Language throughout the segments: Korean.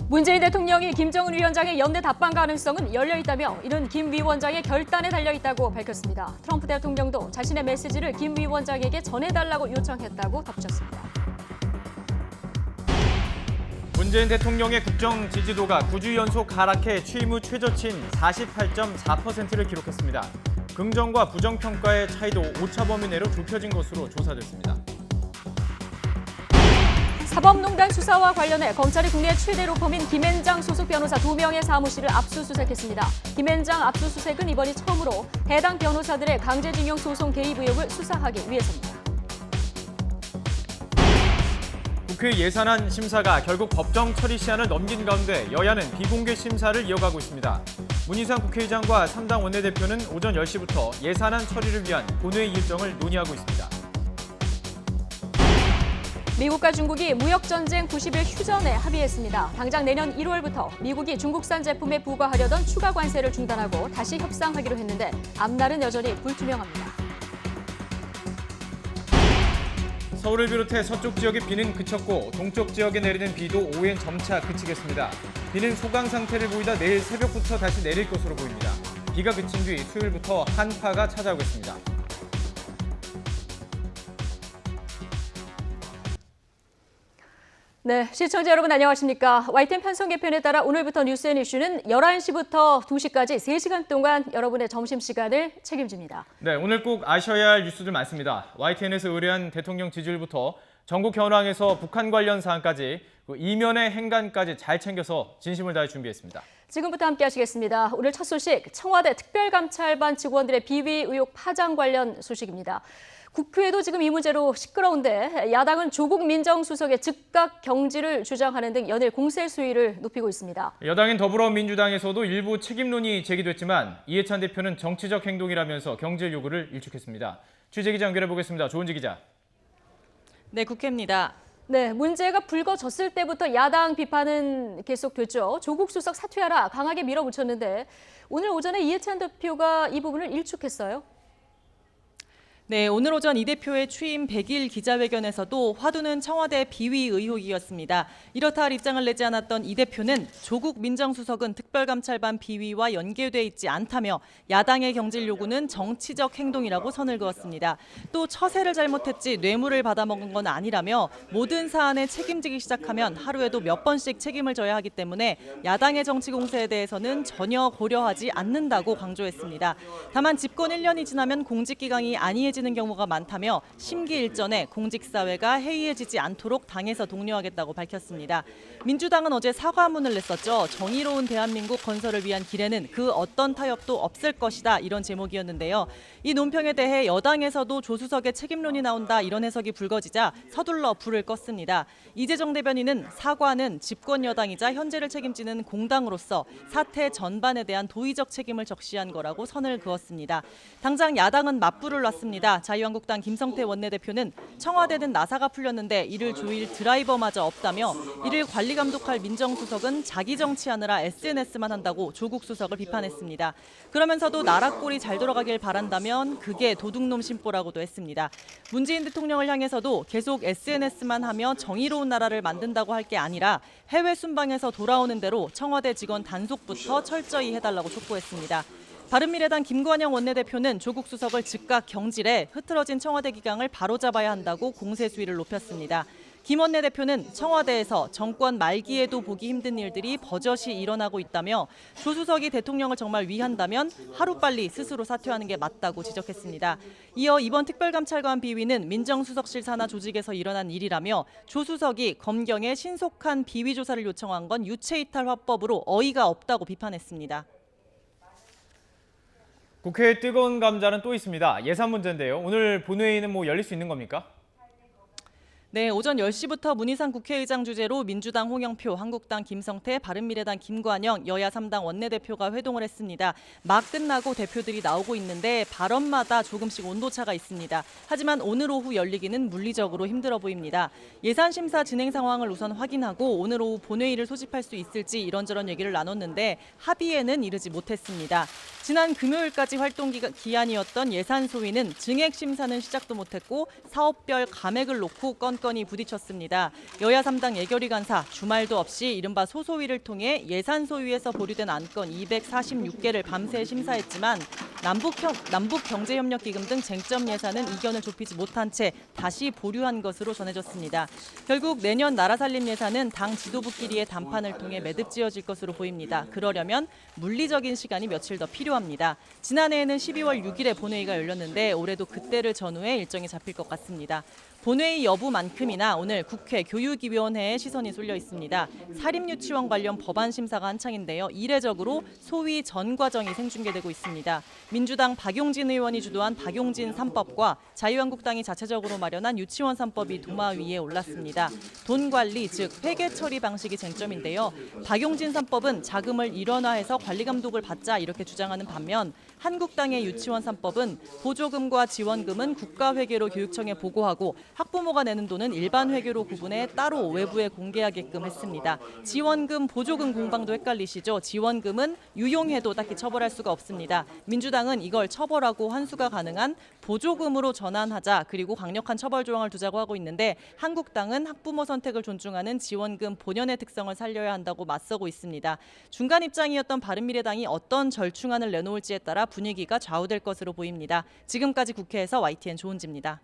문재인 대통령이 김정은 위원장의 연내 답방 가능성은 열려 있다며 이는 김 위원장의 결단에 달려 있다고 밝혔습니다. 트럼프 대통령도 자신의 메시지를 김 위원장에게 전해달라고 요청했다고 덧붙였습니다. 문재인 대통령의 국정 지지도가 9주 연속 하락해 취임 후 최저치인 48.4%를 기록했습니다. 긍정과 부정 평가의 차이도 오차 범위 내로 좁혀진 것으로 조사됐습니다. 사법농단 수사와 관련해 검찰이 국내 최대로 범인 김앤장 소속 변호사 2명의 사무실을 압수수색했습니다. 김앤장 압수수색은 이번이 처음으로 해당 변호사들의 강제징용 소송 개입 의혹을 수사하기 위해서입니다. 국회 예산안 심사가 결국 법정 처리 시한을 넘긴 가운데 여야는 비공개 심사를 이어가고 있습니다. 문희상 국회의장과 3당 원내대표는 오전 10시부터 예산안 처리를 위한 본회의 일정을 논의하고 있습니다. 미국과 중국이 무역전쟁 90일 휴전에 합의했습니다. 당장 내년 1월부터 미국이 중국산 제품에 부과하려던 추가 관세를 중단하고 다시 협상하기로 했는데 앞날은 여전히 불투명합니다. 서울을 비롯해 서쪽 지역의 비는 그쳤고 동쪽 지역에 내리는 비도 오후엔 점차 그치겠습니다. 비는 소강 상태를 보이다 내일 새벽부터 다시 내릴 것으로 보입니다. 비가 그친 뒤 수요일부터 한파가 찾아오겠습니다. 네, 시청자 여러분 안녕하십니까. YTN 편성 개편에 따라 오늘부터 뉴스앤 이슈는 11시부터 2시까지 3시간 동안 여러분의 점심시간을 책임집니다. 네, 오늘 꼭 아셔야 할 뉴스들 많습니다. YTN에서 의뢰한 대통령 지지율부터 전국 현황에서 북한 관련 사안까지 이면의 행간까지 잘 챙겨서 진심을 다해 준비했습니다. 지금부터 함께 하시겠습니다. 오늘 첫 소식, 청와대 특별감찰반 직원들의 비위 의혹 파장 관련 소식입니다. 국회도 지금 이 문제로 시끄러운데 야당은 조국 민정수석의 즉각 경질을 주장하는 등 연일 공세 수위를 높이고 있습니다. 여당인 더불어민주당에서도 일부 책임론이 제기됐지만 이해찬 대표는 정치적 행동이라면서 경질 요구를 일축했습니다. 취재기자 연결해 보겠습니다. 조은지 기자. 네, 국회입니다. 네, 문제가 불거졌을 때부터 야당 비판은 계속됐죠. 조국 수석 사퇴하라 강하게 밀어붙였는데 오늘 오전에 이해찬 대표가 이 부분을 일축했어요. 네, 오늘 오전 이 대표의 취임 100일 기자회견에서도 화두는 청와대 비위 의혹이었습니다. 이렇다 할 입장을 내지 않았던 이 대표는 조국 민정수석은 특별감찰반 비위와 연계돼 있지 않다며 야당의 경질 요구는 정치적 행동이라고 선을 그었습니다. 또 처세를 잘못했지 뇌물을 받아먹은 건 아니라며 모든 사안에 책임지기 시작하면 하루에도 몇 번씩 책임을 져야 하기 때문에 야당의 정치 공세에 대해서는 전혀 고려하지 않는다고 강조했습니다. 다만 집권 1년이 지나면 공직기강이 아니해지는 경우가 많다며 심기일전에 공직사회가 해이해지지 않도록 당에서 독려하겠다고 밝혔습니다. 민주당은 어제 사과문을 냈었죠. 정의로운 대한민국 건설을 위한 길에는 그 어떤 타협도 없을 것이다 이런 제목이었는데요. 이 논평에 대해 여당에서도 조수석의 책임론이 나온다 이런 해석이 불거지자 서둘러 불을 껐습니다. 이재정 대변인은 사과는 집권 여당이자 현재를 책임지는 공당으로서 사태 전반에 대한 도의적 책임을 적시한 거라고 선을 그었습니다. 당장 야당은 맞불을 놨습니다. 자유한국당 김성태 원내대표는 청와대는 나사가 풀렸는데 이를 조일 드라이버마저 없다며 이를 관리 감독할 민정수석은 자기 정치하느라 SNS만 한다고 조국 수석을 비판했습니다. 그러면서도 나라 꼴이 잘 돌아가길 바란다면 그게 도둑놈 심보라고도 했습니다. 문재인 대통령을 향해서도 계속 SNS만 하며 정의로운 나라를 만든다고 할 게 아니라 해외 순방에서 돌아오는 대로 청와대 직원 단속부터 철저히 해달라고 촉구했습니다. 바른미래당 김관영 원내대표는 조국 수석을 즉각 경질해 흐트러진 청와대 기강을 바로잡아야 한다고 공세 수위를 높였습니다. 김 원내대표는 청와대에서 정권 말기에도 보기 힘든 일들이 버젓이 일어나고 있다며 조 수석이 대통령을 정말 위한다면 하루빨리 스스로 사퇴하는 게 맞다고 지적했습니다. 이어 이번 특별감찰관 비위는 민정수석실 산하 조직에서 일어난 일이라며 조 수석이 검경에 신속한 비위 조사를 요청한 건 유체이탈 화법으로 어이가 없다고 비판했습니다. 국회의 뜨거운 감자는 또 있습니다. 예산 문제인데요. 오늘 본회의는 열릴 수 있는 겁니까? 네, 오전 10시부터 문희상 국회의장 주재로 민주당 홍영표, 한국당 김성태, 바른미래당 김관영, 여야 3당 원내대표가 회동을 했습니다. 막 끝나고 대표들이 나오고 있는데 발언마다 조금씩 온도차가 있습니다. 하지만 오늘 오후 열리기는 물리적으로 힘들어 보입니다. 예산 심사 진행 상황을 우선 확인하고 오늘 오후 본회의를 소집할 수 있을지 이런저런 얘기를 나눴는데 합의에는 이르지 못했습니다. 지난 금요일까지 활동 기한이었던 예산 소위는 증액 심사는 시작도 못했고 사업별 감액을 놓고 건건 사건이 부딪혔습니다. 여야 3당 예결위 간사 주말도 없이 이른바 소소위를 통해 예산 소위에서 보류된 안건 246개를 밤새 심사했지만 남북경제협력기금 등 쟁점 예산은 이견을 좁히지 못한 채 다시 보류한 것으로 전해졌습니다. 결국 내년 나라살림 예산은 당 지도부끼리의 담판을 통해 매듭지어질 것으로 보입니다. 그러려면 물리적인 시간이 며칠 더 필요합니다. 지난해에는 12월 6일에 본회의가 열렸는데 올해도 그때를 전후해 일정이 잡힐 것 같습니다. 본회의 여부만큼이나 오늘 국회 교육위원회에 시선이 쏠려 있습니다. 사립유치원 관련 법안 심사가 한창인데요. 이례적으로 소위 전 과정이 생중계되고 있습니다. 민주당 박용진 의원이 주도한 박용진 3법과 자유한국당이 자체적으로 마련한 유치원 3법이 도마 위에 올랐습니다. 돈 관리, 즉 회계 처리 방식이 쟁점인데요. 박용진 3법은 자금을 일원화해서 관리 감독을 받자 이렇게 주장하는 반면 한국당의 유치원 3법은 보조금과 지원금은 국가회계로 교육청에 보고하고 학부모가 내는 돈은 일반 회계로 구분해 따로 외부에 공개하게끔 했습니다. 지원금, 보조금 공방도 헷갈리시죠? 지원금은 유용해도 딱히 처벌할 수가 없습니다. 민주당은 이걸 처벌하고 환수가 가능한 보조금으로 전환하자, 그리고 강력한 처벌 조항을 두자고 하고 있는데 한국당은 학부모 선택을 존중하는 지원금 본연의 특성을 살려야 한다고 맞서고 있습니다. 중간 입장이었던 바른미래당이 어떤 절충안을 내놓을지에 따라 분위기가 좌우될 것으로 보입니다. 지금까지 국회에서 YTN 조은지입니다.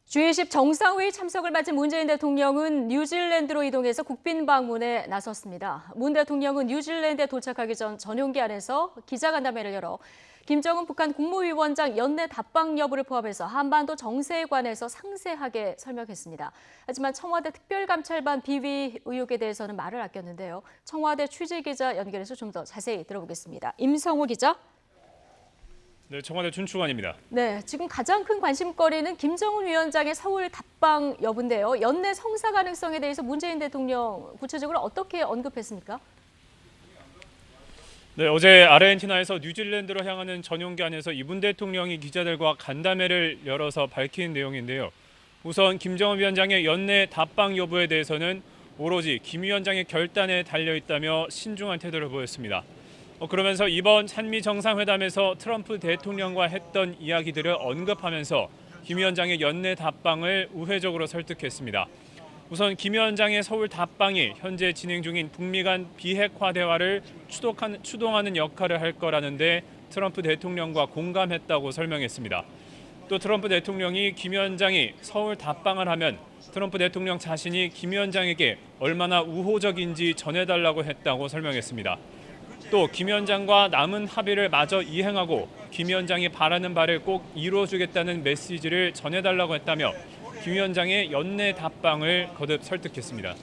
G20 정상회의 참석을 마친 문재인 대통령은 뉴질랜드로 이동해서 국빈 방문에 나섰습니다. 문 대통령은 뉴질랜드에 도착하기 전 전용기 안에서 기자간담회를 열어 김정은 북한 국무위원장 연내 답방 여부를 포함해서 한반도 정세에 관해서 상세하게 설명했습니다. 하지만 청와대 특별감찰반 비위 의혹에 대해서는 말을 아꼈는데요. 청와대 취재기자 연결해서 좀 더 자세히 들어보겠습니다. 임성호 기자. 네, 청와대 준충환입니다. 네, 지금 가장 큰 관심거리는 김정은 위원장의 서울 답방 여부인데요. 연내 성사 가능성에 대해서 문재인 대통령 구체적으로 어떻게 언급했습니까? 네, 어제 아르헨티나에서 뉴질랜드로 향하는 전용기 안에서 문 대통령이 기자들과 간담회를 열어서 밝힌 내용인데요. 우선 김정은 위원장의 연내 답방 여부에 대해서는 오로지 김 위원장의 결단에 달려있다며 신중한 태도를 보였습니다. 그러면서 이번 한미 정상회담에서 트럼프 대통령과 했던 이야기들을 언급하면서 김 위원장의 연내 답방을 우회적으로 설득했습니다. 우선 김 위원장의 서울 답방이 현재 진행 중인 북미 간 비핵화 대화를 추동하는 역할을 할 거라는데 트럼프 대통령과 공감했다고 설명했습니다. 또 트럼프 대통령이 김 위원장이 서울 답방을 하면 트럼프 대통령 자신이 김 위원장에게 얼마나 우호적인지 전해달라고 했다고 설명했습니다. 또 김 위원장과 남은 합의를 마저 이행하고 김 위원장이 바라는 바를 꼭 이루어주겠다는 메시지를 전해달라고 했다며 김 위원장의 연내 답방을 거듭 설득했습니다.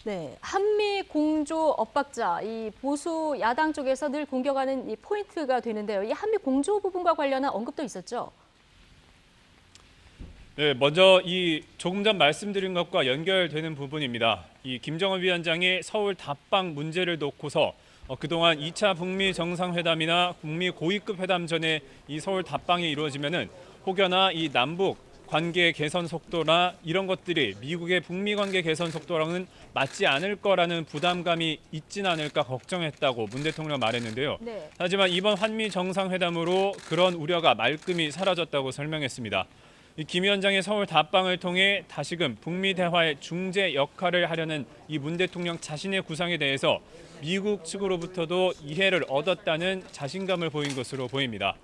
네, 한미 공조 엇박자, 이 보수 야당 쪽에서 늘 공격하는 이 포인트가 되는데요. 이 한미 공조 부분과 관련한 언급도 있었죠. 네, 먼저 이 조금 전 말씀드린 것과 연결되는 부분입니다. 이 김정은 위원장의 서울 답방 문제를 놓고서 그동안 2차 북미 정상회담이나 북미 고위급 회담 전에 이 서울 답방이 이루어지면은 혹여나 이 남북 관계 개선 속도나 이런 것들이 미국의 북미 관계 개선 속도랑은 맞지 않을 거라는 부담감이 있진 않을까 걱정했다고 문 대통령 말했는데요. 네. 하지만 이번 한미 정상회담으로 그런 우려가 말끔히 사라졌다고 설명했습니다. 김 위원장의 서울 답방을 통해 다시금 북미 대화의 중재 역할을 하려는 이 문 대통령 자신의 구상에 대해서 미국 측으로부터도 이해를 얻었다는 자신감을 보인 것으로 보입니다.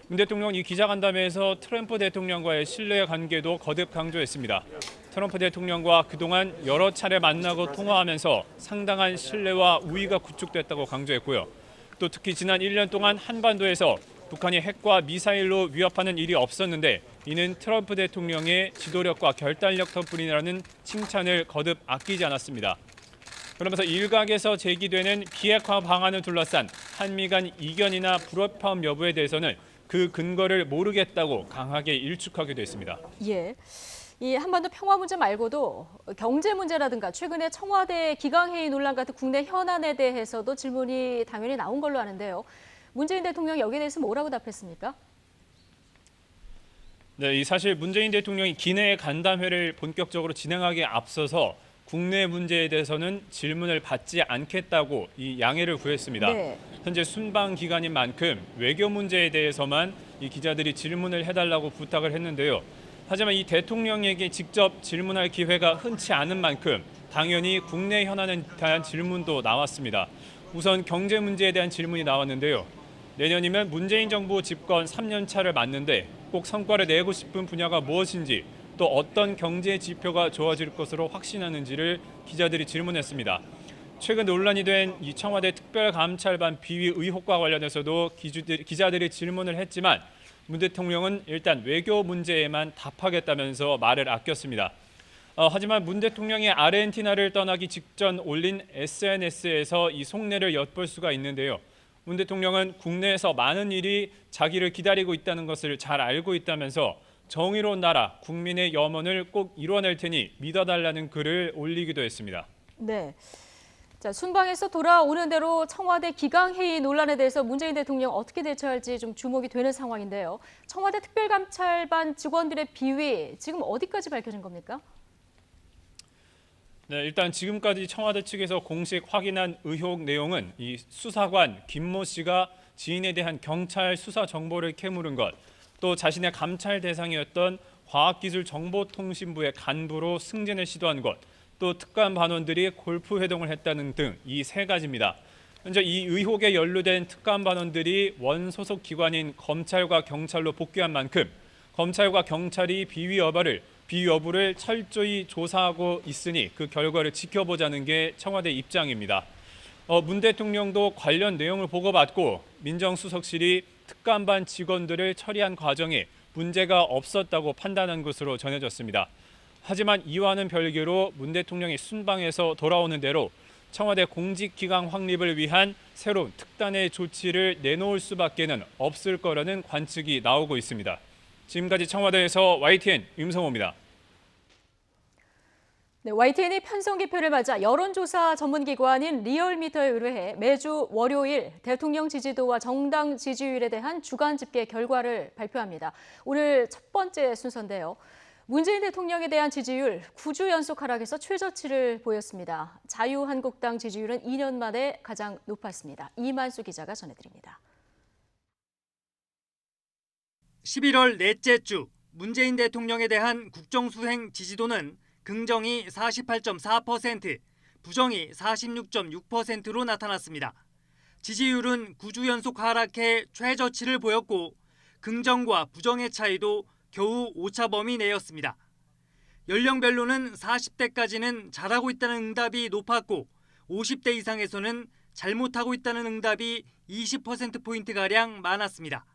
문 대통령 이 기자간담회에서 트럼프 대통령과의 신뢰 관계도 거듭 강조했습니다. 트럼프 대통령과 그동안 여러 차례 만나고 통화하면서 상당한 신뢰와 우위가 구축됐다고 강조했고요. 또 특히 지난 1년 동안 한반도에서 북한이 핵과 미사일로 위협하는 일이 없었는데 이는 트럼프 대통령의 지도력과 결단력 덕분이라는 칭찬을 거듭 아끼지 않았습니다. 그러면서 일각에서 제기되는 비핵화 방안을 둘러싼 한미 간 이견이나 불협화음 여부에 대해서는 그 근거를 모르겠다고 강하게 일축하기도 했습니다. 예. 이 한반도 평화 문제 말고도 경제 문제라든가 최근에 청와대 기강회의 논란 같은 국내 현안에 대해서도 질문이 당연히 나온 걸로 아는데요. 문재인 대통령이 여기에 대해서 뭐라고 답했습니까? 네, 이 사실 문재인 대통령이 기내 간담회를 본격적으로 진행하기에 앞서서 국내 문제에 대해서는 질문을 받지 않겠다고 이 양해를 구했습니다. 네. 현재 순방 기간인 만큼 외교 문제에 대해서만 이 기자들이 질문을 해달라고 부탁을 했는데요. 하지만 이 대통령에게 직접 질문할 기회가 흔치 않은 만큼 당연히 국내 현안에 대한 질문도 나왔습니다. 우선 경제 문제에 대한 질문이 나왔는데요. 내년이면 문재인 정부 집권 3년 차를 맞는데 꼭 성과를 내고 싶은 분야가 무엇인지 또 어떤 경제 지표가 좋아질 것으로 확신하는지를 기자들이 질문했습니다. 최근 논란이 된 이 청와대 특별감찰반 비위 의혹과 관련해서도 기자들이 질문을 했지만 문 대통령은 일단 외교 문제에만 답하겠다면서 말을 아꼈습니다. 하지만 문 대통령이 아르헨티나를 떠나기 직전 올린 SNS에서 이 속내를 엿볼 수가 있는데요. 문 대통령은 국내에서 많은 일이 자기를 기다리고 있다는 것을 잘 알고 있다면서 정의로운 나라, 국민의 염원을 꼭 이뤄낼 테니 믿어달라는 글을 올리기도 했습니다. 네. 자, 순방에서 돌아오는 대로 청와대 기강회의 논란에 대해서 문재인 대통령 어떻게 대처할지 좀 주목이 되는 상황인데요. 청와대 특별감찰반 직원들의 비위 지금 어디까지 밝혀진 겁니까? 네, 일단 지금까지 청와대 측에서 공식 확인한 의혹 내용은 이 수사관 김모 씨가 지인에 대한 경찰 수사 정보를 캐물은 것, 또 자신의 감찰 대상이었던 과학기술정보통신부의 간부로 승진을 시도한 것, 또 특감 반원들이 골프 회동을 했다는 등 이 세 가지입니다. 현재 이 의혹에 연루된 특감 반원들이 원 소속 기관인 검찰과 경찰로 복귀한 만큼 검찰과 경찰이 비위 여부를 철저히 조사하고 있으니 그 결과를 지켜보자는 게 청와대 입장입니다. 문 대통령도 관련 내용을 보고받고 민정수석실이 특감반 직원들을 처리한 과정에 문제가 없었다고 판단한 것으로 전해졌습니다. 하지만 이와는 별개로 문 대통령이 순방에서 돌아오는 대로 청와대 공직기강 확립을 위한 새로운 특단의 조치를 내놓을 수밖에는 없을 거라는 관측이 나오고 있습니다. 지금까지 청와대에서 YTN 임성호입니다. 네, YTN이 편성 개표를 맞아 여론조사 전문기관인 리얼미터에 의뢰해 매주 월요일 대통령 지지도와 정당 지지율에 대한 주간 집계 결과를 발표합니다. 오늘 첫 번째 순서인데요. 문재인 대통령에 대한 지지율 9주 연속 하락해서 최저치를 보였습니다. 자유한국당 지지율은 2년 만에 가장 높았습니다. 이만수 기자가 전해드립니다. 11월 넷째 주 문재인 대통령에 대한 국정수행 지지도는 긍정이 48.4%, 부정이 46.6%로 나타났습니다. 지지율은 9주 연속 하락해 최저치를 보였고 긍정과 부정의 차이도 겨우 오차 범위 내였습니다. 연령별로는 40대까지는 잘하고 있다는 응답이 높았고 50대 이상에서는 잘못하고 있다는 응답이 20%포인트가량 많았습니다.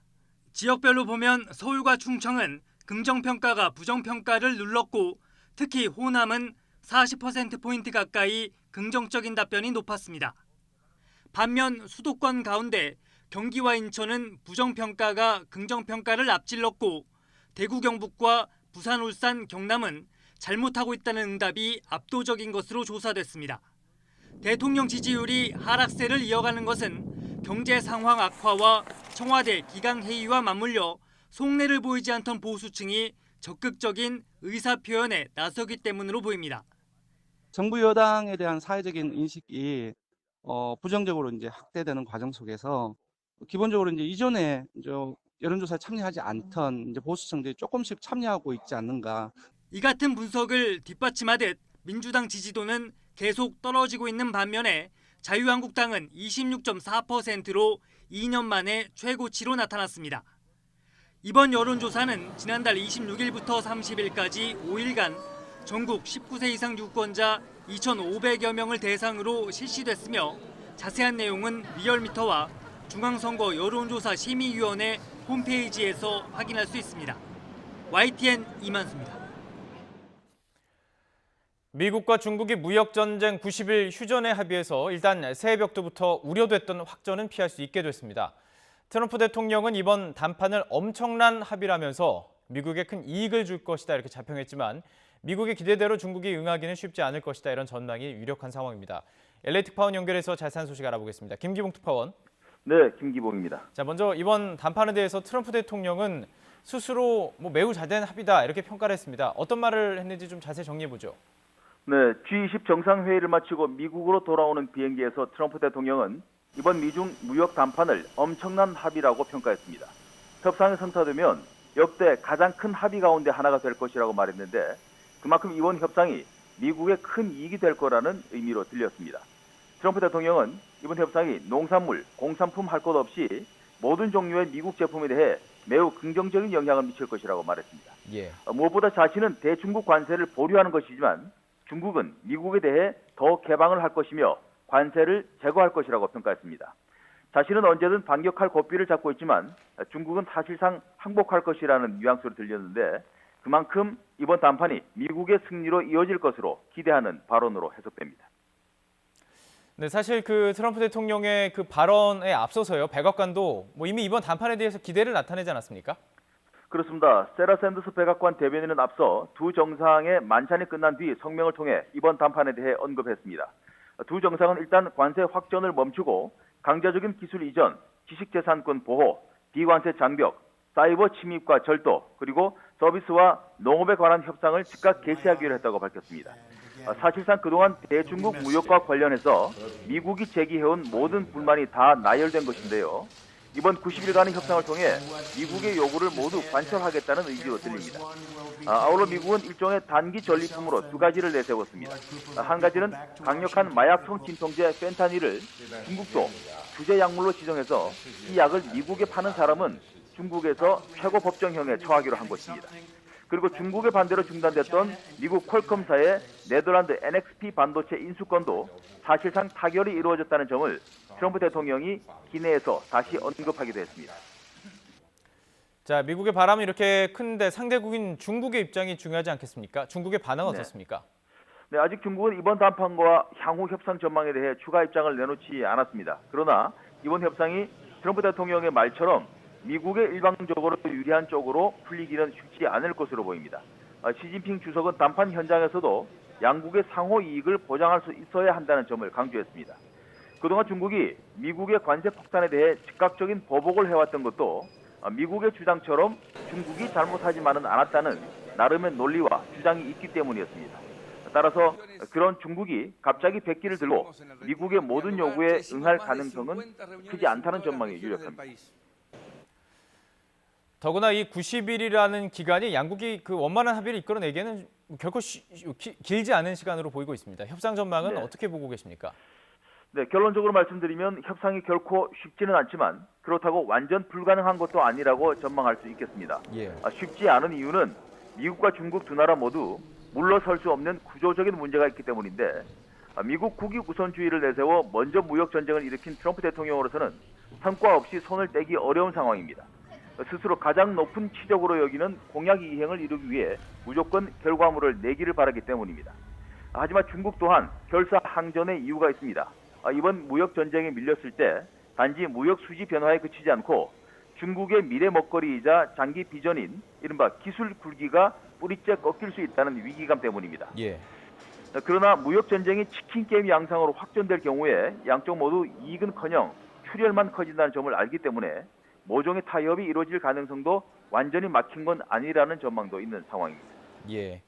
지역별로 보면 서울과 충청은 긍정평가가 부정평가를 눌렀고 특히 호남은 40%포인트 가까이 긍정적인 답변이 높았습니다. 반면 수도권 가운데 경기와 인천은 부정평가가 긍정평가를 앞질렀고 대구 경북과 부산 울산 경남은 잘못하고 있다는 응답이 압도적인 것으로 조사됐습니다. 대통령 지지율이 하락세를 이어가는 것은 경제 상황 악화와 청와대 기강회의와 맞물려 속내를 보이지 않던 보수층이 적극적인 의사표현에 나서기 때문으로 보입니다. 정부 여당에 대한 사회적인 인식이 부정적으로 이제 확대되는 과정 속에서 기본적으로 이제 이전에 여론조사에 참여하지 않던 이제 보수층들이 조금씩 참여하고 있지 않는가. 이 같은 분석을 뒷받침하듯 민주당 지지도는 계속 떨어지고 있는 반면에 자유한국당은 26.4%로 2년 만에 최고치로 나타났습니다. 이번 여론조사는 지난달 26일부터 30일까지 5일간 전국 19세 이상 유권자 2,500여 명을 대상으로 실시됐으며 자세한 내용은 리얼미터와 중앙선거 여론조사 심의위원회 홈페이지에서 확인할 수 있습니다. YTN 이만수입니다. 미국과 중국이 무역전쟁 90일 휴전에 합의해서 일단 새해 벽두부터 우려됐던 확전은 피할 수 있게 됐습니다. 트럼프 대통령은 이번 담판을 엄청난 합의라면서 미국에 큰 이익을 줄 것이다 이렇게 자평했지만 미국의 기대대로 중국이 응하기는 쉽지 않을 것이다 이런 전망이 유력한 상황입니다. LA 특파원 연결해서 자세한 소식 알아보겠습니다. 김기봉 특파원. 네, 김기봉입니다. 자, 먼저 이번 담판에 대해서 트럼프 대통령은 스스로 매우 잘된 합의다 이렇게 평가를 했습니다. 어떤 말을 했는지 좀 자세히 정리해 보죠. 네, G20 정상회의를 마치고 미국으로 돌아오는 비행기에서 트럼프 대통령은 이번 미중 무역 담판을 엄청난 합의라고 평가했습니다. 협상이 성사되면 역대 가장 큰 합의 가운데 하나가 될 것이라고 말했는데 그만큼 이번 협상이 미국의 큰 이익이 될 거라는 의미로 들렸습니다. 트럼프 대통령은 이번 협상이 농산물, 공산품 할 것 없이 모든 종류의 미국 제품에 대해 매우 긍정적인 영향을 미칠 것이라고 말했습니다. 예. 무엇보다 자신은 대중국 관세를 보류하는 것이지만 중국은 미국에 대해 더 개방을 할 것이며 관세를 제거할 것이라고 평가했습니다. 자신은 언제든 반격할 고삐를 잡고 있지만 중국은 사실상 항복할 것이라는 뉘앙스로 들렸는데 그만큼 이번 담판이 미국의 승리로 이어질 것으로 기대하는 발언으로 해석됩니다. 네, 사실 그 트럼프 대통령의 그 발언에 앞서서요, 백악관도 이미 이번 담판에 대해서 기대를 나타내지 않았습니까? 그렇습니다. 세라 샌더스 백악관 대변인은 앞서 두 정상의 만찬이 끝난 뒤 성명을 통해 이번 담판에 대해 언급했습니다. 두 정상은 일단 관세 확전을 멈추고 강제적인 기술 이전, 지식재산권 보호, 비관세 장벽, 사이버 침입과 절도, 그리고 서비스와 농업에 관한 협상을 즉각 개시하기로 했다고 밝혔습니다. 사실상 그동안 대중국 무역과 관련해서 미국이 제기해온 모든 불만이 다 나열된 것인데요. 이번 90일간의 협상을 통해 미국의 요구를 모두 관철하겠다는 의지로 들립니다. 아울러 미국은 일종의 단기 전리품으로 두 가지를 내세웠습니다. 한 가지는 강력한 마약성 진통제 펜타닐을 중국도 규제 약물로 지정해서 이 약을 미국에 파는 사람은 중국에서 최고 법정형에 처하기로 한 것입니다. 그리고 중국의 반대로 중단됐던 미국 퀄컴사의 네덜란드 NXP 반도체 인수권도 사실상 타결이 이루어졌다는 점을 트럼프 대통령이 기내에서 다시 언급하기도 했습니다. 자, 미국의 바람이 이렇게 큰데 상대국인 중국의 입장이 중요하지 않겠습니까? 중국의 반응은 네. 어떻습니까? 네, 아직 중국은 이번 담판과 향후 협상 전망에 대해 추가 입장을 내놓지 않았습니다. 그러나 이번 협상이 트럼프 대통령의 말처럼 미국에 일방적으로 유리한 쪽으로 풀리기는 쉽지 않을 것으로 보입니다. 시진핑 주석은 담판 현장에서도 양국의 상호 이익을 보장할 수 있어야 한다는 점을 강조했습니다. 그동안 중국이 미국의 관세 폭탄에 대해 즉각적인 보복을 해왔던 것도 미국의 주장처럼 중국이 잘못하지만은 않았다는 나름의 논리와 주장이 있기 때문이었습니다. 따라서 그런 중국이 갑자기 백기를 들고 미국의 모든 요구에 응할 가능성은 크지 않다는 전망이 유력합니다. 더구나 이 90일이라는 기간이 양국이 그 원만한 합의를 이끌어내기에는 결코 길지 않은 시간으로 보이고 있습니다. 협상 전망은 네. 어떻게 보고 계십니까? 네, 결론적으로 말씀드리면 협상이 결코 쉽지는 않지만 그렇다고 완전 불가능한 것도 아니라고 전망할 수 있겠습니다. 예. 쉽지 않은 이유는 미국과 중국 두 나라 모두 물러설 수 없는 구조적인 문제가 있기 때문인데 미국 국익 우선주의를 내세워 먼저 무역 전쟁을 일으킨 트럼프 대통령으로서는 성과 없이 손을 떼기 어려운 상황입니다. 스스로 가장 높은 치적으로 여기는 공약 이행을 이루기 위해 무조건 결과물을 내기를 바라기 때문입니다. 하지만 중국 또한 결사항전의 이유가 있습니다. 이번 무역 전쟁에 밀렸을 때 단지 무역 수지 변화에 그치지 않고 중국의 미래 먹거리이자 장기 비전인 이른바 기술 굴기가 뿌리째 꺾일 수 있다는 위기감 때문입니다. 예. 그러나 무역 전쟁이 치킨 게임 양상으로 확전될 경우에 양쪽 모두 이익은커녕 출혈만 커진다는 점을 알기 때문에 모종의 타협이 이루어질 가능성도 완전히 막힌 건 아니라는 전망도 있는 상황입니다. 예.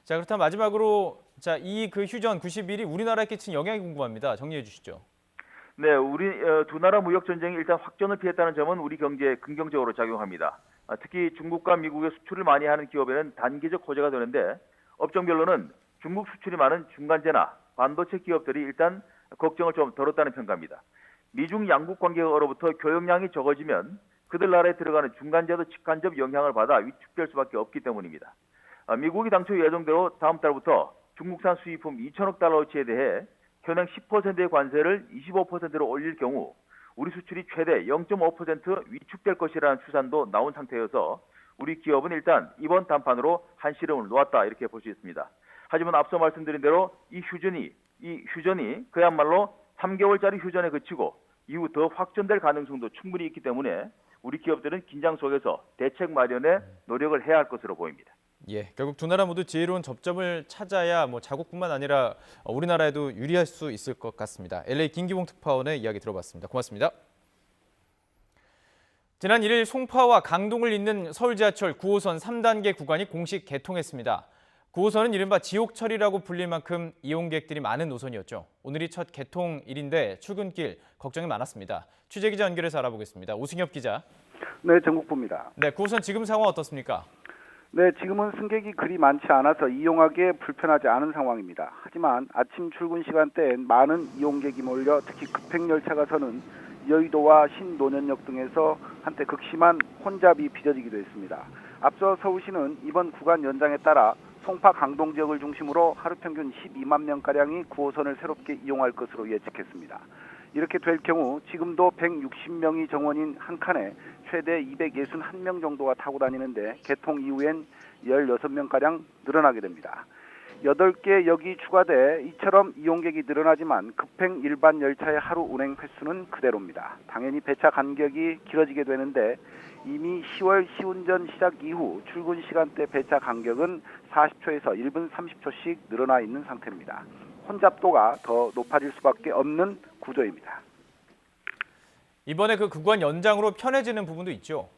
자, 그렇다면 마지막으로 이 그 휴전 90일이 우리나라에 끼친 영향이 궁금합니다. 정리해 주시죠. 네, 우리 두 나라 무역 전쟁이 일단 확전을 피했다는 점은 우리 경제에 긍정적으로 작용합니다. 특히 중국과 미국의 수출을 많이 하는 기업에는 단기적 호재가 되는데 업종별로는 중국 수출이 많은 중간재나 반도체 기업들이 일단 걱정을 좀 덜었다는 평가입니다. 미중 양국 관계로부터 교역량이 적어지면 그들 나라에 들어가는 중간재도 직간접 영향을 받아 위축될 수밖에 없기 때문입니다. 미국이 당초 예정대로 다음 달부터 중국산 수입품 2천억 달러어치에 대해 현행 10%의 관세를 25%로 올릴 경우 우리 수출이 최대 0.5% 위축될 것이라는 추산도 나온 상태여서 우리 기업은 일단 이번 담판으로 한시름을 놓았다 이렇게 볼 수 있습니다. 하지만 앞서 말씀드린 대로 이 휴전이 그야말로 3개월짜리 휴전에 그치고 이후 더 확전될 가능성도 충분히 있기 때문에 우리 기업들은 긴장 속에서 대책 마련에 노력을 해야 할 것으로 보입니다. 예, 결국 두 나라 모두 지혜로운 접점을 찾아야 자국뿐만 아니라 우리나라에도 유리할 수 있을 것 같습니다. LA 김기봉 특파원의 이야기 들어봤습니다. 고맙습니다. 지난 1일 송파와 강동을 잇는 서울 지하철 9호선 3단계 구간이 공식 개통했습니다. 9호선은 이른바 지옥철이라고 불릴 만큼 이용객들이 많은 노선이었죠. 오늘이 첫 개통일인데 출근길 걱정이 많았습니다. 취재기자 연결해서 알아보겠습니다. 오승엽 기자. 네, 정국부입니다. 네, 9호선 지금 상황 어떻습니까? 네, 지금은 승객이 그리 많지 않아서 이용하기에 불편하지 않은 상황입니다. 하지만 아침 출근 시간대엔 많은 이용객이 몰려 특히 급행열차가 서는 여의도와 신논현역 등에서 한때 극심한 혼잡이 빚어지기도 했습니다. 앞서 서울시는 이번 구간 연장에 따라 송파 강동 지역을 중심으로 하루 평균 12만 명가량이 9호선을 새롭게 이용할 것으로 예측했습니다. 이렇게 될 경우 지금도 160명이 정원인 한 칸에 최대 261명 정도가 타고 다니는데 개통 이후엔 16명가량 늘어나게 됩니다. 8개 역이 추가돼 이처럼 이용객이 늘어나지만 급행 일반 열차의 하루 운행 횟수는 그대로입니다. 당연히 배차 간격이 길어지게 되는데 이미 10월 시운전 시작 이후 출근 시간대 배차 간격은 40초에서 1분 30초씩 늘어나 있는 상태입니다. 혼잡도가 더 높아질 수밖에 없는 구조입니다. 이번에 그 구간 연장으로 편해지는 부분도 있죠?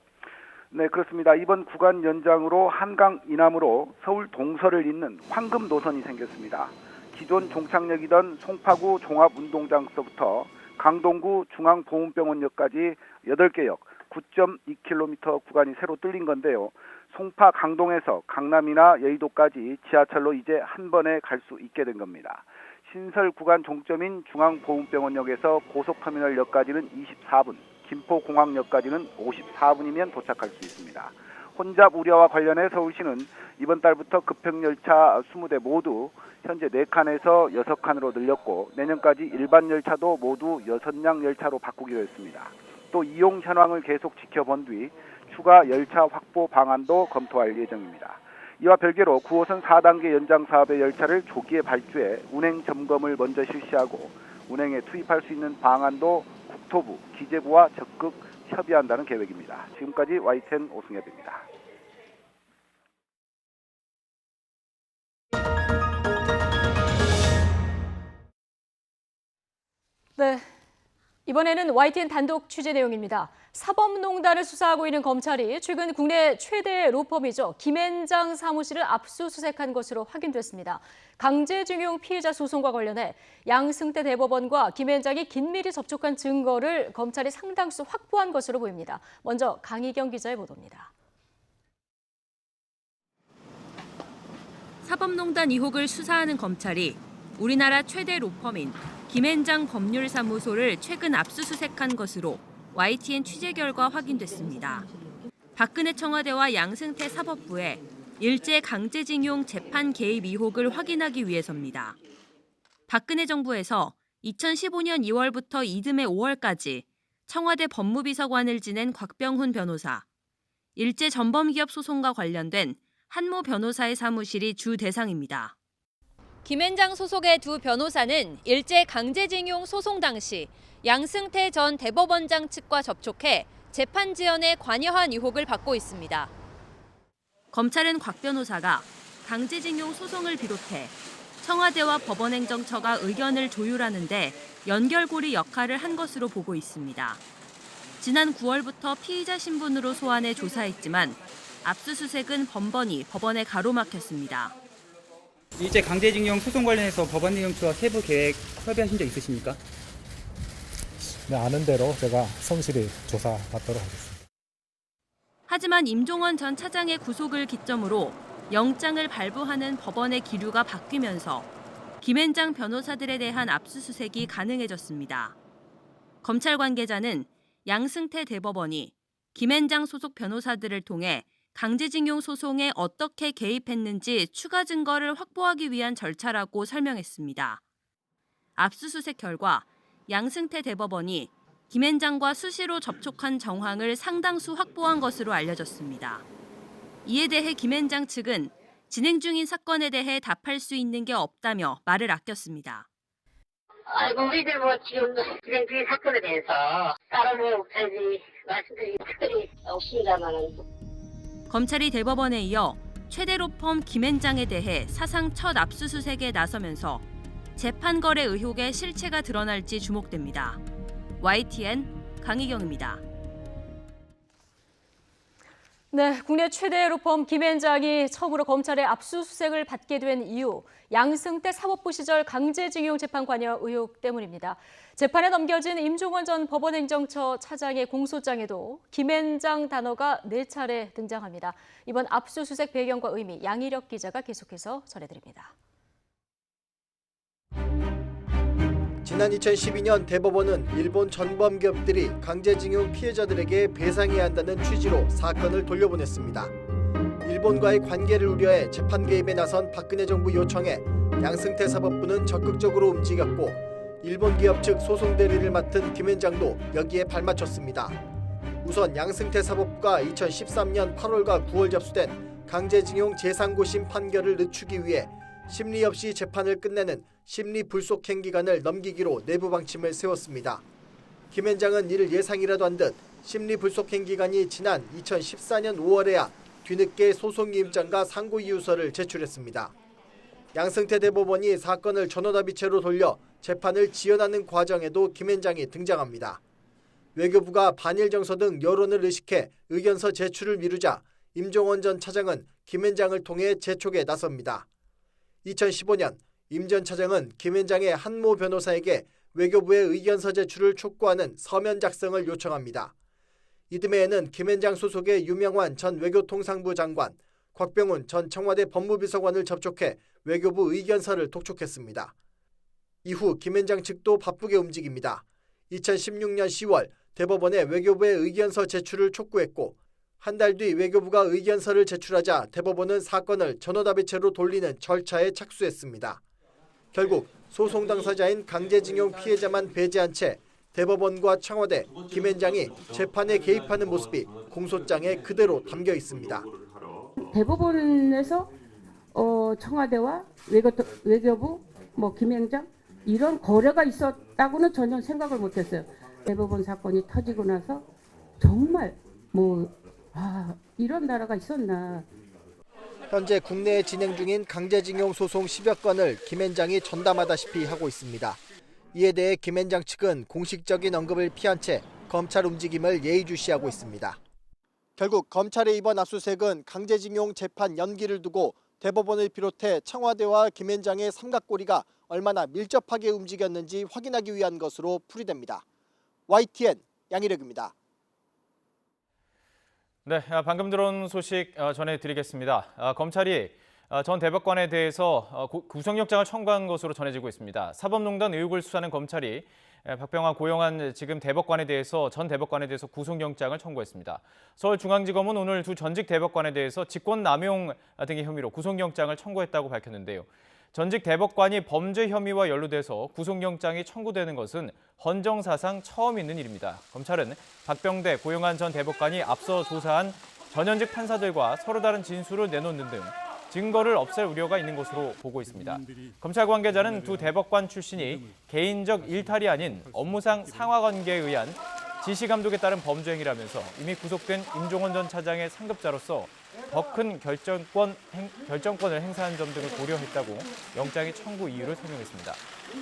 네, 그렇습니다. 이번 구간 연장으로 한강 이남으로 서울 동서를 잇는 황금 노선이 생겼습니다. 기존 종착역이던 송파구 종합운동장서부터 강동구 중앙보훈병원역까지 8개 역 9.2km 구간이 새로 뚫린 건데요. 송파 강동에서 강남이나 여의도까지 지하철로 이제 한 번에 갈 수 있게 된 겁니다. 신설 구간 종점인 중앙보훈병원역에서 고속터미널역까지는 24분, 김포공항역까지는 54분이면 도착할 수 있습니다. 혼잡 우려와 관련해 서울시는 이번 달부터 급행열차 20대 모두 현재 4칸에서 6칸으로 늘렸고 내년까지 일반 열차도 모두 6량 열차로 바꾸기로 했습니다. 또 이용 현황을 계속 지켜본 뒤 추가 열차 확보 방안도 검토할 예정입니다. 이와 별개로 9호선 4단계 연장 사업의 열차를 조기에 발주해 운행 점검을 먼저 실시하고 운행에 투입할 수 있는 방안도 국토부, 기재부와 적극 협의한다는 계획입니다. 지금까지 YTN 오승엽입니다. 네, 이번에는 YTN 단독 취재 내용입니다. 사법농단을 수사하고 있는 검찰이 최근 국내 최대 로펌이죠. 김앤장 사무실을 압수수색한 것으로 확인됐습니다. 강제징용 피해자 소송과 관련해 양승태 대법원과 김앤장이 긴밀히 접촉한 증거를 검찰이 상당수 확보한 것으로 보입니다. 먼저 강희경 기자의 보도입니다. 사법농단 의혹을 수사하는 검찰이 우리나라 최대 로펌인 김앤장 법률사무소를 최근 압수수색한 것으로 YTN 취재 결과 확인됐습니다. 박근혜 청와대와 양승태 사법부에 일제 강제징용 재판 개입 의혹을 확인하기 위해서입니다. 박근혜 정부에서 2015년 2월부터 이듬해 5월까지 청와대 법무비서관을 지낸 곽병훈 변호사, 일제 전범기업 소송과 관련된 한모 변호사의 사무실이 주 대상입니다. 김앤장 소속의 두 변호사는 일제 강제징용 소송 당시 양승태 전 대법원장 측과 접촉해 재판 지연에 관여한 의혹을 받고 있습니다. 검찰은 곽 변호사가 강제징용 소송을 비롯해 청와대와 법원행정처가 의견을 조율하는 데 연결고리 역할을 한 것으로 보고 있습니다. 지난 9월부터 피의자 신분으로 소환해 조사했지만 압수수색은 번번이 법원에 가로막혔습니다. 일제 강제징용 소송 관련해서 법원행정처와 세부 계획 협의하신 적 있으십니까? 네, 아는 대로 제가 성실히 조사받도록 하겠습니다. 하지만 임종원 전 차장의 구속을 기점으로 영장을 발부하는 법원의 기류가 바뀌면서 김앤장 변호사들에 대한 압수수색이 가능해졌습니다. 검찰 관계자는 양승태 대법원이 김앤장 소속 변호사들을 통해 강제징용 소송에 어떻게 개입했는지 추가 증거를 확보하기 위한 절차라고 설명했습니다. 압수수색 결과 양승태 대법원이 김앤장과 수시로 접촉한 정황을 상당수 확보한 것으로 알려졌습니다. 이에 대해 김앤장 측은 진행 중인 사건에 대해 답할 수 있는 게 없다며 말을 아꼈습니다. 우리들 지금 진행 중인 사건에 대해서 따로 말씀드릴 특별히 없습니다만은. 검찰이 대법원에 이어 최대 로펌 김앤장에 대해 사상 첫 압수수색에 나서면서 재판 거래 의혹의 실체가 드러날지 주목됩니다. YTN 강희경입니다. 네, 국내 최대 로펌 김앤장이 처음으로 검찰의 압수수색을 받게 된 이유, 양승태 사법부 시절 강제징용 재판 관여 의혹 때문입니다. 재판에 넘겨진 임종원 전 법원행정처 차장의 공소장에도 김앤장 단어가 4차례 등장합니다. 이번 압수수색 배경과 의미, 양희력 기자가 계속해서 전해드립니다. 지난 2012년 대법원은 일본 전범기업들이 강제징용 피해자들에게 배상해야 한다는 취지로 사건을 돌려보냈습니다. 일본과의 관계를 우려해 재판 개입에 나선 박근혜 정부 요청에 양승태 사법부는 적극적으로 움직였고 일본 기업 측 소송 대리를 맡은 김앤장도 여기에 발맞췄습니다. 우선 양승태 사법부가 2013년 8월과 9월 접수된 강제징용 제3고심 판결을 늦추기 위해 심리 없이 재판을 끝내는 심리 불속행 기간을 넘기기로 내부 방침을 세웠습니다. 김앤장은 이를 예상이라도 한 듯 심리 불속행 기간이 지난 2014년 5월에야 뒤늦게 소송이임장과 상고이유서를 제출했습니다. 양승태 대법원이 사건을 전원합의체로 돌려 재판을 지연하는 과정에도 김앤장이 등장합니다. 외교부가 반일 정서 등 여론을 의식해 의견서 제출을 미루자 임종원 전 차장은 김앤장을 통해 재촉에 나섭니다. 2015년 임 전 차장은 김앤장의 한모 변호사에게 외교부의 의견서 제출을 촉구하는 서면 작성을 요청합니다. 이듬해에는 김앤장 소속의 유명환 전 외교통상부 장관, 곽병훈 전 청와대 법무비서관을 접촉해 외교부 의견서를 독촉했습니다. 이후 김앤장 측도 바쁘게 움직입니다. 2016년 10월 대법원에 외교부의 의견서 제출을 촉구했고 한 달 뒤 외교부가 의견서를 제출하자 대법원은 사건을 전원합의체로 돌리는 절차에 착수했습니다. 결국 소송 당사자인 강제징용 피해자만 배제한 채 대법원과 청와대, 김앤장이 재판에 개입하는 모습이 공소장에 그대로 담겨 있습니다. 대법원에서 청와대와 외교부, 김앤장 이런 거래가 있었다고는 전혀 생각을 못했어요. 대법원 사건이 터지고 나서 정말 이런 나라가 있었나. 현재 국내에 진행 중인 강제징용 소송 10여 건을 김앤장이 전담하다시피 하고 있습니다. 이에 대해 김앤장 측은 공식적인 언급을 피한 채 검찰 움직임을 예의주시하고 있습니다. 결국 검찰의 이번 압수수색은 강제징용 재판 연기를 두고 대법원을 비롯해 청와대와 김앤장의 삼각고리가 얼마나 밀접하게 움직였는지 확인하기 위한 것으로 풀이됩니다. YTN 양희력입니다. 네, 방금 들어온 소식 전해드리겠습니다. 검찰이 전 대법관에 대해서 구속영장을 청구한 것으로 전해지고 있습니다. 사법농단 의혹을 수사하는 검찰이 박병화 고용한 지금 대법관에 대해서 전 대법관에 대해서 구속영장을 청구했습니다. 서울중앙지검은 오늘 두 전직 대법관에 대해서 직권남용 등의 혐의로 구속영장을 청구했다고 밝혔는데요. 전직 대법관이 범죄 혐의와 연루돼서 구속영장이 청구되는 것은 헌정사상 처음 있는 일입니다. 검찰은 박병대, 고용한 전 대법관이 앞서 조사한 전현직 판사들과 서로 다른 진술을 내놓는 등 증거를 없앨 우려가 있는 것으로 보고 있습니다. 검찰 관계자는 두 대법관 출신이 개인적 일탈이 아닌 업무상 상하관계에 의한 지시 감독에 따른 범죄 행위라면서 이미 구속된 임종원 전 차장의 상급자로서 더 큰 결정권을 행사한 점 등을 고려했다고 영장의 청구 이유를 설명했습니다.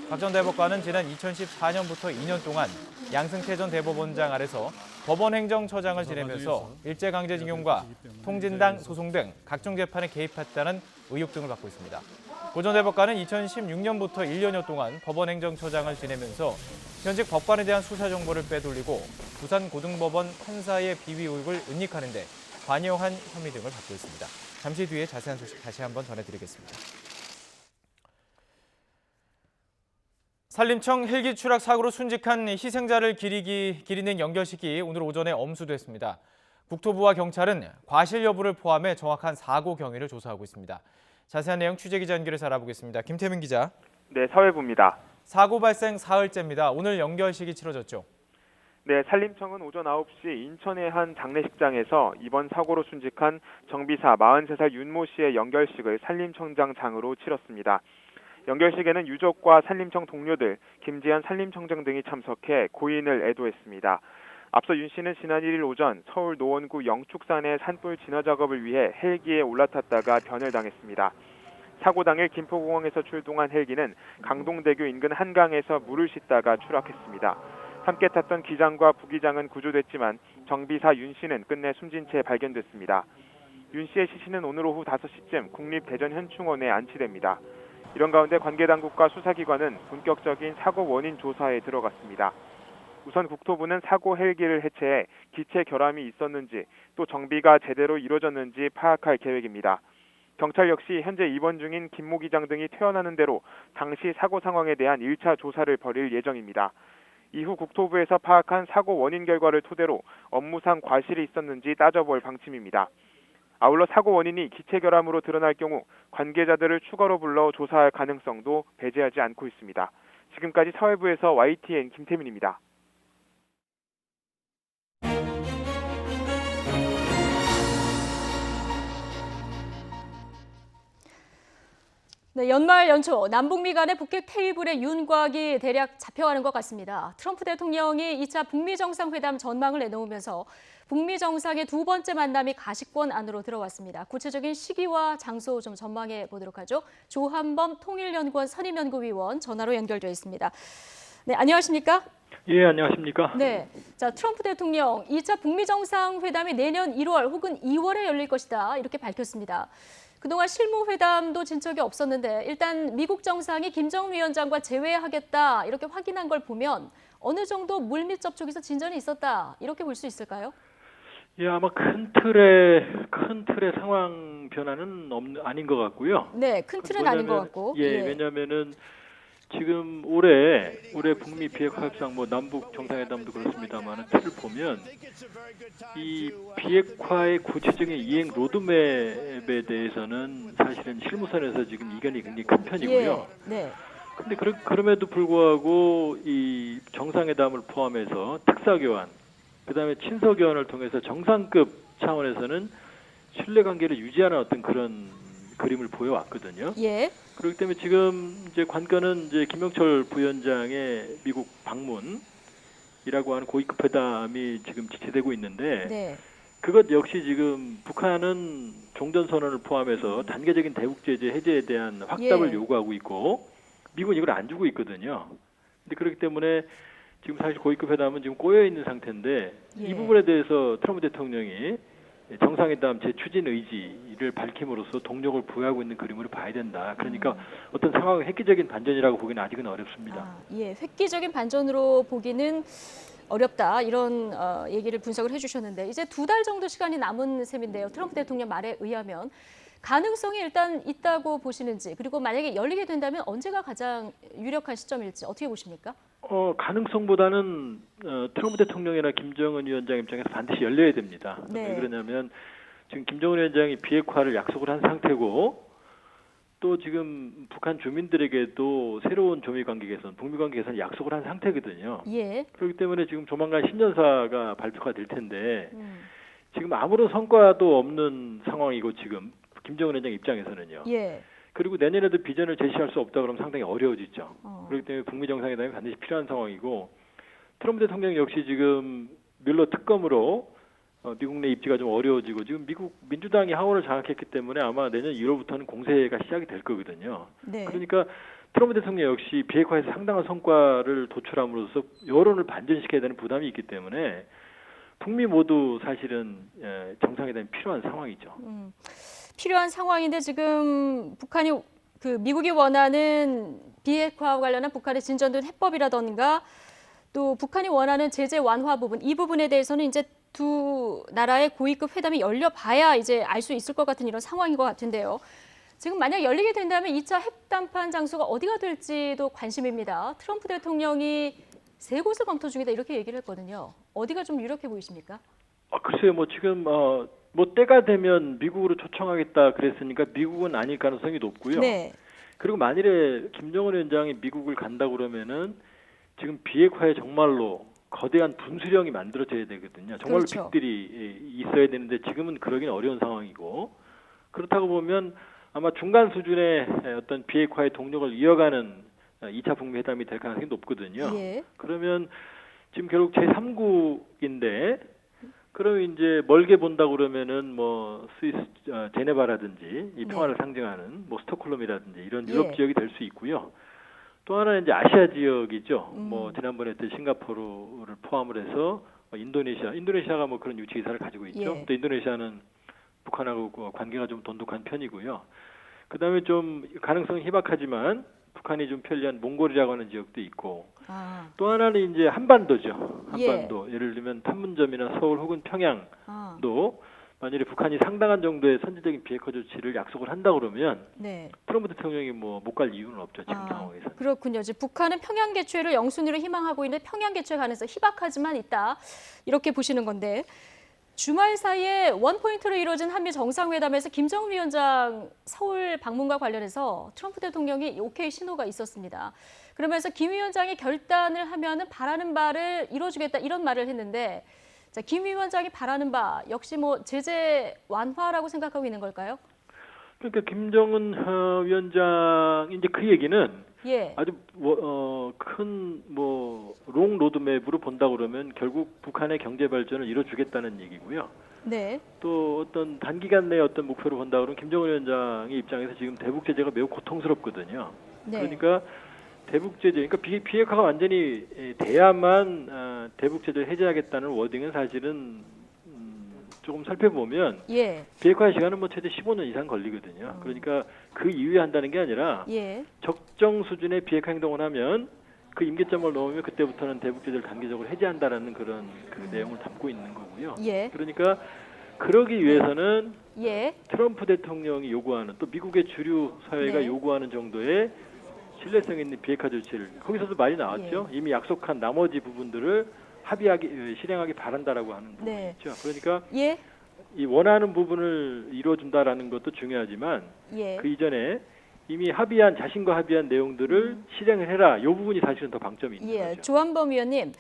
박 전 대법관은 지난 2014년부터 2년 동안 양승태 전 대법원장 아래서 법원행정처장을 지내면서 일제강제징용과 통진당 소송 등 각종 재판에 개입했다는 의혹 등을 받고 있습니다. 고 전 대법관은 2016년부터 1년여 동안 법원행정처장을 지내면서 현직 법관에 대한 수사 정보를 빼돌리고 부산고등법원 판사의 비위 의혹을 은닉하는 데 관여한 혐의 등을 받고 있습니다. 잠시 뒤에 자세한 소식 다시 한번 전해드리겠습니다. 산림청 헬기 추락 사고로 순직한 희생자를 기리는 연결식이 오늘 오전에 엄수됐습니다. 국토부와 경찰은 과실 여부를 포함해 정확한 사고 경위를 조사하고 있습니다. 자세한 내용 취재기자 연결해서 알아보겠습니다. 김태민 기자. 네, 사회부입니다. 사고 발생 사흘째입니다. 오늘 연결식이 치러졌죠? 네, 산림청은 오전 9시 인천의 한 장례식장에서 이번 사고로 순직한 정비사 43살 윤모 씨의 연결식을 산림청장장으로 치렀습니다. 연결식에는 유족과 산림청 동료들, 김지한 산림청장 등이 참석해 고인을 애도했습니다. 앞서 윤 씨는 지난 1일 오전 서울 노원구 영축산의 산불 진화 작업을 위해 헬기에 올라탔다가 변을 당했습니다. 사고 당일 김포공항에서 출동한 헬기는 강동대교 인근 한강에서 물을 싣다가 추락했습니다. 함께 탔던 기장과 부기장은 구조됐지만 정비사 윤 씨는 끝내 숨진 채 발견됐습니다. 윤 씨의 시신은 오늘 오후 5시쯤 국립대전현충원에 안치됩니다. 이런 가운데 관계당국과 수사기관은 본격적인 사고 원인 조사에 들어갔습니다. 우선 국토부는 사고 헬기를 해체해 기체 결함이 있었는지 또 정비가 제대로 이루어졌는지 파악할 계획입니다. 경찰 역시 현재 입원 중인 김모 기장 등이 퇴원하는 대로 당시 사고 상황에 대한 1차 조사를 벌일 예정입니다. 이후 국토부에서 파악한 사고 원인 결과를 토대로 업무상 과실이 있었는지 따져볼 방침입니다. 아울러 사고 원인이 기체 결함으로 드러날 경우 관계자들을 추가로 불러 조사할 가능성도 배제하지 않고 있습니다. 지금까지 사회부에서 YTN 김태민입니다. 네, 연말 연초 남북미 간의 북핵 폐위불의 윤곽이 대략 잡혀가는 것 같습니다. 트럼프 대통령이 2차 북미 정상회담 전망을 내놓으면서 북미 정상의 두 번째 만남이 가시권 안으로 들어왔습니다. 구체적인 시기와 장소 좀 전망해 보도록 하죠. 조한범 통일연구원 선임연구위원 전화로 연결되어 있습니다. 네, 안녕하십니까? 예, 안녕하십니까? 네, 자 트럼프 대통령 2차 북미 정상회담이 내년 1월 혹은 2월에 열릴 것이다 이렇게 밝혔습니다. 그동안 실무회담도 진척이 없었는데 일단 미국 정상이 김정은 위원장과 재회하겠다 이렇게 확인한 걸 보면 어느 정도 물밑 접촉에서 진전이 있었다 이렇게 볼 수 있을까요? 예, 아마 큰 틀의 상황 변화는 아닌 것 같고요. 네, 큰 틀은 아닌 것 같고. 예, 왜냐하면은 지금 올해 북미 비핵화 협상 뭐 남북 정상회담도 그렇습니다만 틀을 보면 이 비핵화의 구체적인 이행 로드맵에 대해서는 사실은 실무선에서 지금 이견이 굉장히 큰 편이고요. 예, 네. 근데 그럼에도 불구하고 이 정상회담을 포함해서 특사교환, 그다음에 친서교환을 통해서 정상급 차원에서는 신뢰관계를 유지하는 어떤 그런 그림을 보여왔거든요. 예. 그렇기 때문에 지금 이제 관건은 이제 김영철 부위원장의 미국 방문이라고 하는 고위급 회담이 지금 지체되고 있는데 네. 그것 역시 지금 북한은 종전선언을 포함해서 단계적인 대북 제재 해제에 대한 확답을 예. 요구하고 있고 미국은 이걸 안 주고 있거든요. 근데 그렇기 때문에 지금 사실 고위급 회담은 지금 꼬여 있는 상태인데 예. 이 부분에 대해서 트럼프 대통령이 정상회담 재추진 의지를 밝힘으로써 동력을 부여하고 있는 그림으로 봐야 된다. 그러니까 어떤 상황의 획기적인 반전이라고 보기는 아직은 어렵습니다. 예, 획기적인 반전으로 보기는 어렵다 이런 얘기를 분석을 해주셨는데 이제 2달 정도 시간이 남은 셈인데요. 트럼프 대통령 말에 의하면 가능성이 일단 있다고 보시는지 그리고 만약에 열리게 된다면 언제가 가장 유력한 시점일지 어떻게 보십니까? 가능성보다는 트럼프 대통령이나 김정은 위원장 입장에서 반드시 열려야 됩니다. 네. 왜 그러냐면 지금 김정은 위원장이 비핵화를 약속을 한 상태고 또 지금 북한 주민들에게도 새로운 조미 관계 개선, 북미 관계 개선 약속을 한 상태거든요. 예. 그렇기 때문에 지금 조만간 신년사가 발표가 될 텐데 지금 아무런 성과도 없는 상황이고 지금 김정은 위원장 입장에서는요. 예. 그리고 내년에도 비전을 제시할 수 없다 그러면 상당히 어려워지죠. 그렇기 때문에 북미 정상회담이 반드시 필요한 상황이고 트럼프 대통령 역시 지금 뮬러 특검으로 미국 내 입지가 좀 어려워지고 지금 미국 민주당이 하원을 장악했기 때문에 아마 내년 1월부터는 공세가 시작이 될 거거든요. 네. 그러니까 트럼프 대통령 역시 비핵화에서 상당한 성과를 도출함으로써 여론을 반전시켜야 되는 부담이 있기 때문에 북미 모두 사실은 정상회담이 필요한 상황이죠. 필요한 상황인데 지금 북한이 미국이 원하는 비핵화와 관련한 북한의 진전된 해법이라던가 또 북한이 원하는 제재 완화 부분 이 부분에 대해서는 이제 두 나라의 고위급 회담이 열려봐야 이제 알 수 있을 것 같은 이런 상황인 것 같은데요. 지금 만약 열리게 된다면 2차 핵담판 장소가 어디가 될지도 관심입니다. 트럼프 대통령이 3곳을 검토 중이다 이렇게 얘기를 했거든요. 어디가 좀 유력해 보이십니까? 글쎄요, 뭐 지금 뭐 때가 되면 미국으로 초청하겠다 그랬으니까 미국은 아닐 가능성이 높고요. 네. 그리고 만일에 김정은 위원장이 미국을 간다 그러면은 지금 비핵화에 정말로 거대한 분수령이 만들어져야 되거든요. 정말로 그렇죠. 빅들이 있어야 되는데 지금은 그러기는 어려운 상황이고 그렇다고 보면 아마 중간 수준의 어떤 비핵화의 동력을 이어가는 2차 북미 회담이 될 가능성이 높거든요. 예. 그러면 지금 결국 제3국인데 그럼 이제 멀게 본다 그러면은 뭐 스위스 제네바라든지 이 평화를 상징하는 뭐 스톡홀름이라든지 이런 유럽 예. 지역이 될 수 있고요. 또 하나는 이제 아시아 지역이죠. 뭐 지난번에 했던 싱가포르를 포함을 해서 인도네시아가 뭐 그런 유치 의사를 가지고 있죠. 예. 또 인도네시아는 북한하고 관계가 좀 돈독한 편이고요. 그다음에 좀 가능성이 희박하지만 북한이 좀 편리한 몽골이라고 하는 지역도 있고 또 하나는 이제 한반도죠. 한반도. 예를 들면 판문점이나 서울 혹은 평양도 만일에 북한이 상당한 정도의 선제적인 비핵화 조치를 약속을 한다 그러면 트럼프 대통령이 뭐 못 갈 이유는 없죠. 지금 상황에서. 그렇군요. 지금 북한은 평양 개최를 영순위로 희망하고 있는데 평양 개최 가능성 희박하지만 있다. 이렇게 보시는 건데 주말 사이에 원포인트로 이루어진 한미 정상회담에서 김정은 위원장 서울 방문과 관련해서 트럼프 대통령이 오케이 신호가 있었습니다. 그러면서 김 위원장이 결단을 하면은 바라는 바를 이뤄주겠다 이런 말을 했는데 자, 김 위원장이 바라는 바 역시 뭐 제재 완화라고 생각하고 있는 걸까요? 그러니까 김정은 위원장 이제 그 얘기는 아주 큰 롱 로드맵으로 본다 그러면 결국 북한의 경제 발전을 이뤄주겠다는 얘기고요. 또 어떤 단기간 내에 어떤 목표로 본다 그러면 김정은 위원장의 입장에서 지금 대북 제재가 매우 고통스럽거든요. 그러니까 대북 제재, 그러니까 비핵화가 완전히 돼야만 대북 제재를 해제하겠다는 워딩은 사실은 조금 살펴보면 비핵화 시간은 뭐 최대 15년 이상 걸리거든요. 그러니까 그 이후에 한다는 게 아니라 적정 수준의 비핵화 행동을 하면 그 임계점을 넘으면 그때부터는 대북 제재를 단계적으로 해제한다라는 그런 그 내용을 담고 있는 거고요. 그러니까 그러기 위해서는 트럼프 대통령이 요구하는 또 미국의 주류 사회가 요구하는 정도의 신뢰성 있는 비핵화 조치를 거기서도 말이 나왔죠. 이미 약속한 나머지 부분들을 실행하기 바란다라고 하는 부분이 있죠. 그러니까 이 원하는 부분을 이루어준다라는 것도 중요하지만 그 이전에 이미 자신과 합의한 내용들을 실행을 해라. 이 부분이 사실은 더 방점이 있는 거죠. 조한범 위원님,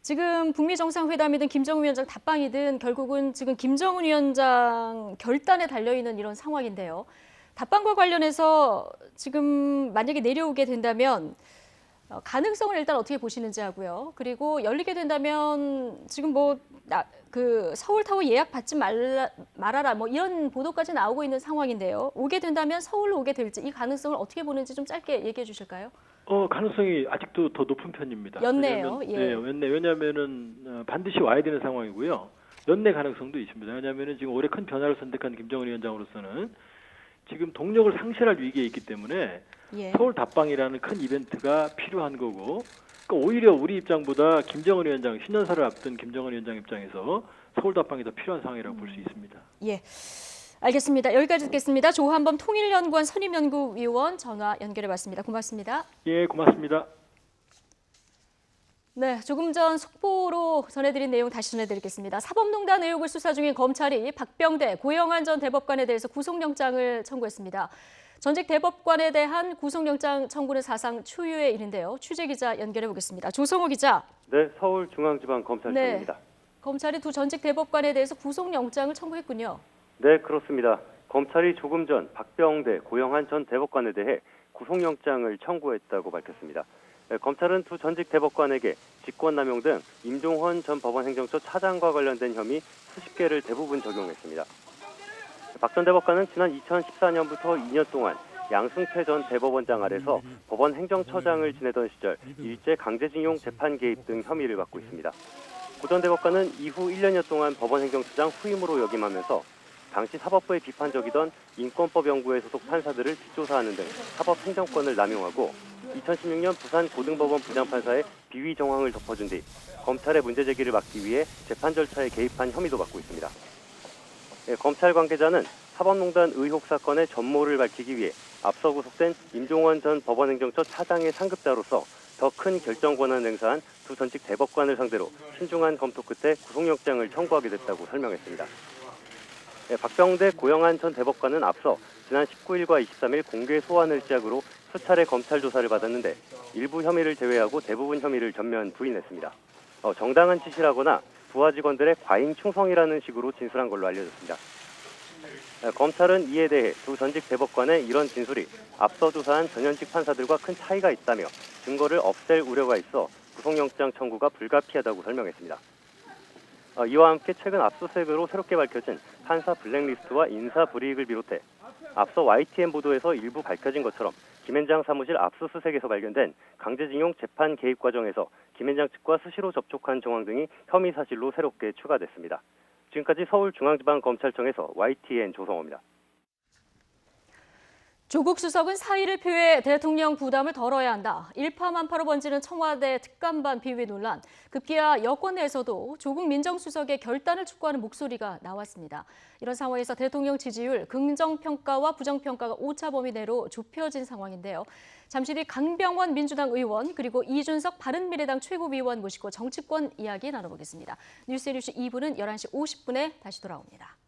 지금 북미 정상회담이든 김정은 위원장 답방이든 결국은 지금 김정은 위원장 결단에 달려있는 이런 상황인데요. 답방과 관련해서 지금 만약에 내려오게 된다면 가능성을 일단 어떻게 보시는지 하고요. 그리고 열리게 된다면 지금 그 서울타워 예약 받지 말아라 뭐 이런 보도까지 나오고 있는 상황인데요. 오게 된다면 서울로 오게 될지 이 가능성을 어떻게 보는지 좀 짧게 얘기해 주실까요? 가능성이 아직도 더 높은 편입니다. 연내요. 왜냐하면은 반드시 와야 되는 상황이고요. 연내 가능성도 있습니다. 왜냐하면은 지금 올해 큰 변화를 선택한 김정은 위원장으로서는 지금 동력을 상실할 위기에 있기 때문에 서울 답방이라는 큰 이벤트가 필요한 거고, 그러니까 오히려 우리 입장보다 김정은 위원장 신년사를 앞둔 김정은 위원장 입장에서 서울 답방이 더 필요한 상황이라고 볼 수 있습니다. 알겠습니다. 여기까지 듣겠습니다. 조한범 통일연구원 선임연구위원 전화 연결해봤습니다. 고맙습니다. 고맙습니다. 네, 조금 전 속보로 전해드린 내용 다시 전해드리겠습니다. 사법농단 의혹을 수사 중인 검찰이 박병대, 고영한 전 대법관에 대해서 구속영장을 청구했습니다. 전직 대법관에 대한 구속영장 청구는 사상 초유의 일인데요. 취재기자 연결해보겠습니다. 조성호 기자. 네, 서울중앙지방검찰청입니다. 검찰이 두 전직 대법관에 대해서 구속영장을 청구했군요. 네, 그렇습니다. 검찰이 조금 전 박병대, 고영한 전 대법관에 대해 구속영장을 청구했다고 밝혔습니다. 검찰은 두 전직 대법관에게 직권남용 등 임종헌 전 법원행정처 차장과 관련된 혐의 수십 개를 대부분 적용했습니다. 박 전 대법관은 지난 2014년부터 2년 동안 양승태 전 대법원장 아래서 법원 행정처장을 지내던 시절 일제 강제징용 재판 개입 등 혐의를 받고 있습니다. 고 전 대법관은 이후 1년여 동안 법원 행정처장 후임으로 역임하면서 당시 사법부에 비판적이던 인권법 연구회 소속 판사들을 뒷조사하는 등 사법 행정권을 남용하고 2016년 부산 고등법원 부장판사의 비위 정황을 덮어준 뒤 검찰의 문제 제기를 막기 위해 재판 절차에 개입한 혐의도 받고 있습니다. 검찰 관계자는 사법농단 의혹 사건의 전모를 밝히기 위해 앞서 구속된 임종원 전 법원행정처 차장의 상급자로서 더 큰 결정 권한을 행사한 두 전직 대법관을 상대로 신중한 검토 끝에 구속영장을 청구하게 됐다고 설명했습니다. 박병대, 고영한 전 대법관은 앞서 지난 19일과 23일 공개 소환을 시작으로 수차례 검찰 조사를 받았는데 일부 혐의를 제외하고 대부분 혐의를 전면 부인했습니다. 정당한 지시라거나 부하 직원들의 과잉 충성이라는 식으로 진술한 걸로 알려졌습니다. 검찰은 이에 대해 두 전직 대법관의 이런 진술이 앞서 조사한 전현직 판사들과 큰 차이가 있다며 증거를 없앨 우려가 있어 구속영장 청구가 불가피하다고 설명했습니다. 이와 함께 최근 압수수색으로 새롭게 밝혀진 판사 블랙리스트와 인사 불이익을 비롯해 앞서 YTN 보도에서 일부 밝혀진 것처럼 김앤장 사무실 압수수색에서 발견된 강제징용 재판 개입 과정에서 김앤장 측과 수시로 접촉한 정황 등이 혐의 사실로 새롭게 추가됐습니다. 지금까지 서울중앙지방검찰청에서 YTN 조성호입니다. 조국 수석은 사의를 표해 대통령 부담을 덜어야 한다. 일파만파로 번지는 청와대 특감반 비위 논란. 급기야 여권 내에서도 조국 민정수석의 결단을 촉구하는 목소리가 나왔습니다. 이런 상황에서 대통령 지지율 긍정평가와 부정평가가 오차범위 내로 좁혀진 상황인데요. 잠시 뒤 강병원 민주당 의원 그리고 이준석 바른미래당 최고위원 모시고 정치권 이야기 나눠보겠습니다. 뉴스뉴스 2부는 11시 50분에 다시 돌아옵니다.